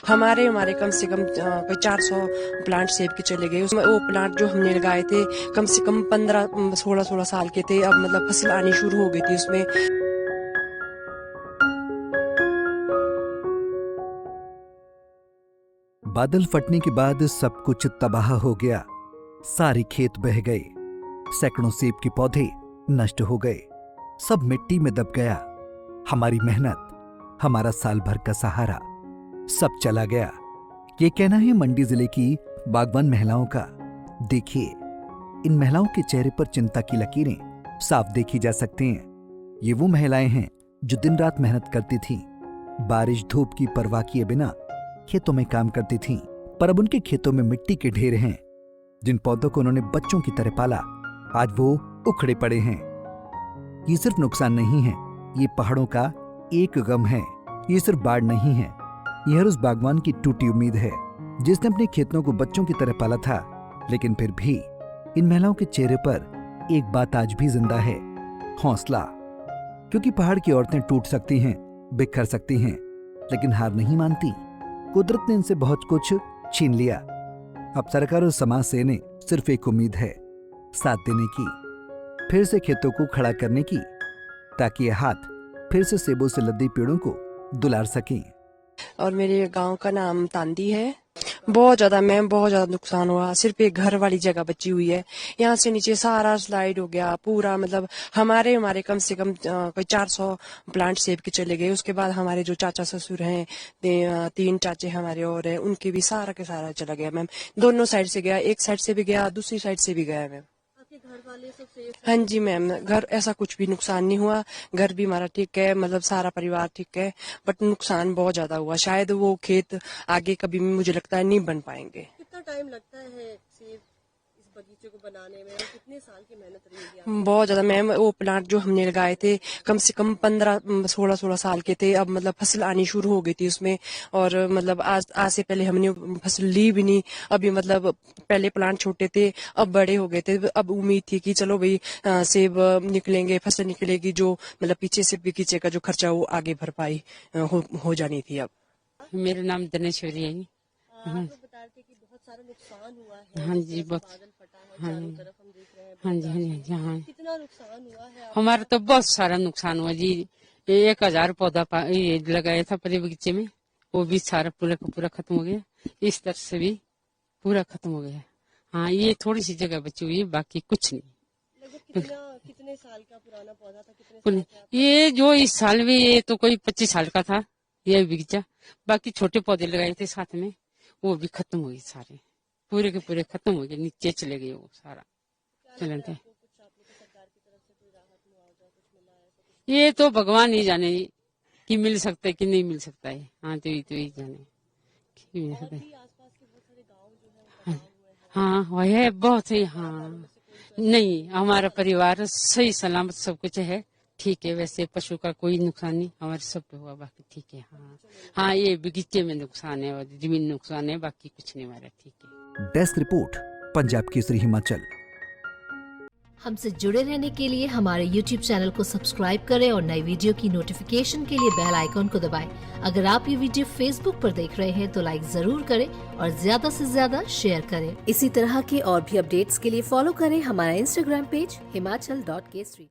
हमारे कम से कम कोई 400 प्लांट सेब के चले गए। उसमें वो प्लांट जो हमने लगाए थे कम से कम 15-16 साल के थे। अब मतलब फसल आनी शुरू हो गई थी उसमें। बादल फटने के बाद सब कुछ तबाह हो गया। सारे खेत बह गए, सैकड़ों सेब के पौधे नष्ट हो गए, सब मिट्टी में दब गया। हमारी मेहनत, हमारा साल भर का सहारा सब चला गया। ये कहना है मंडी जिले की बागवान महिलाओं का। देखिए, इन महिलाओं के चेहरे पर चिंता की लकीरें साफ देखी जा सकती हैं। ये वो महिलाएं हैं जो दिन रात मेहनत करती थीं, बारिश धूप की परवाह किए बिना खेतों में काम करती थीं, पर अब उनके खेतों में मिट्टी के ढेर हैं। जिन पौधों को उन्होंने बच्चों की तरह पाला, आज वो उखड़े पड़े हैं। ये सिर्फ नुकसान नहीं है, ये पहाड़ों का एक गम है। ये सिर्फ बाढ़ नहीं है, ये हर उस बागवान की टूटी उम्मीद है जिसने अपने खेतों को बच्चों की तरह पाला था। लेकिन फिर भी इन महिलाओं के चेहरे पर एक बात आज भी जिंदा है, हौसला। क्योंकि पहाड़ की औरतें टूट सकती हैं, बिखर सकती हैं, लेकिन हार नहीं मानती। कुदरत ने इनसे बहुत कुछ छीन लिया। अब सरकार और समाज से इन्हें सिर्फ एक उम्मीद है, साथ देने की, फिर से खेतों को खड़ा करने की, ताकि ये हाथ फिर से सेबों से लदी पेड़ों को दुलार सकें। और मेरे गांव का नाम तांदी है। बहुत ज्यादा नुकसान हुआ। सिर्फ एक घर वाली जगह बची हुई है। यहाँ से नीचे सारा स्लाइड हो गया पूरा। मतलब हमारे कम से कम कोई 400 प्लांट सेब के चले गए। उसके बाद हमारे जो चाचा ससुर हैं, 3 चाचे हमारे और हैं, उनके भी सारा के सारा चला गया मैम। दोनों साइड से गया, एक साइड से भी गया, दूसरी साइड से भी गया मैम। घर वाले सब सेफ? हाँ जी मैम, घर ऐसा कुछ भी नुकसान नहीं हुआ। घर भी हमारा ठीक है, मतलब सारा परिवार ठीक है, बट नुकसान बहुत ज्यादा हुआ। शायद वो खेत आगे कभी मुझे लगता है नहीं बन पाएंगे। कितना टाइम लगता है सेब इस बगीचे को बनाने में? कितने साल की मेहनत रही है? बहुत ज्यादा मैम। वो प्लांट जो हमने लगाए थे कम से कम 15-16 साल के थे। अब मतलब फसल आनी शुरू हो गई थी उसमें। और मतलब आज से पहले हमने फसल ली भी नहीं। अभी मतलब पहले प्लांट छोटे थे, अब बड़े हो गए थे। अब उम्मीद थी कि चलो भाई सेब निकलेंगे, फसल निकलेगी, जो मतलब पीछे से बगीचे का जो खर्चा वो आगे भरपाई हो जानी थी। अब मेरा नाम दनेश्वरी है। आप लोग बता रहे थे कि बहुत सारा नुकसान हुआ है। हाँ जी, बहुत। बादल फटा है, चारों तरफ हम देख रहे हैं। हाँ जी, हाँ जी, हाँ। कितना नुकसान हुआ है? हमारा तो बहुत सारा नुकसान हुआ जी। 1000 पौधा ये लगाया था परे बगीचे में, वो भी सारा पूरा का पूरा खत्म हो गया। इस तरह से भी पूरा खत्म हो गया। हाँ, ये थोड़ी सी जगह बची हुई है, बाकी कुछ नहीं। लगभग कितने साल का पुराना पौधा था? कितने साल का? ये जो इस साल में, ये तो कोई 25 साल का था ये बगीचा। बाकी छोटे पौधे लगाए थे साथ में, वो भी खत्म हो गए सारे, पूरे के पूरे खत्म हो गए, नीचे चले गए वो सारा चलन थे। ये तो भगवान ही जाने कि मिल सकता है कि नहीं मिल सकता है। हाँ, तो ही जाने कि मिल सकता है। हाँ, वह है बहुत ही। हाँ, नहीं, हमारा परिवार सही सलामत सब कुछ है, ठीक है। वैसे पशु का कोई नुकसान नहीं, हमारे सब पे हुआ, बाकी ठीक है। हाँ हाँ, ये बगीचे में नुकसान है और जमीन नुकसान है, बाकी कुछ नहीं, हमारा ठीक है। Desk report, Punjab Kesari Himachal. हमसे जुड़े रहने के लिए हमारे YouTube चैनल को सब्सक्राइब करें और नई वीडियो की नोटिफिकेशन के लिए बेल आइकॉन को दबाएं। अगर आप ये वीडियो Facebook पर देख रहे हैं तो लाइक जरूर करें और ज्यादा से ज्यादा शेयर करें। इसी तरह के और भी अपडेट्स के लिए फॉलो करें हमारा Instagram पेज himachal.kesri।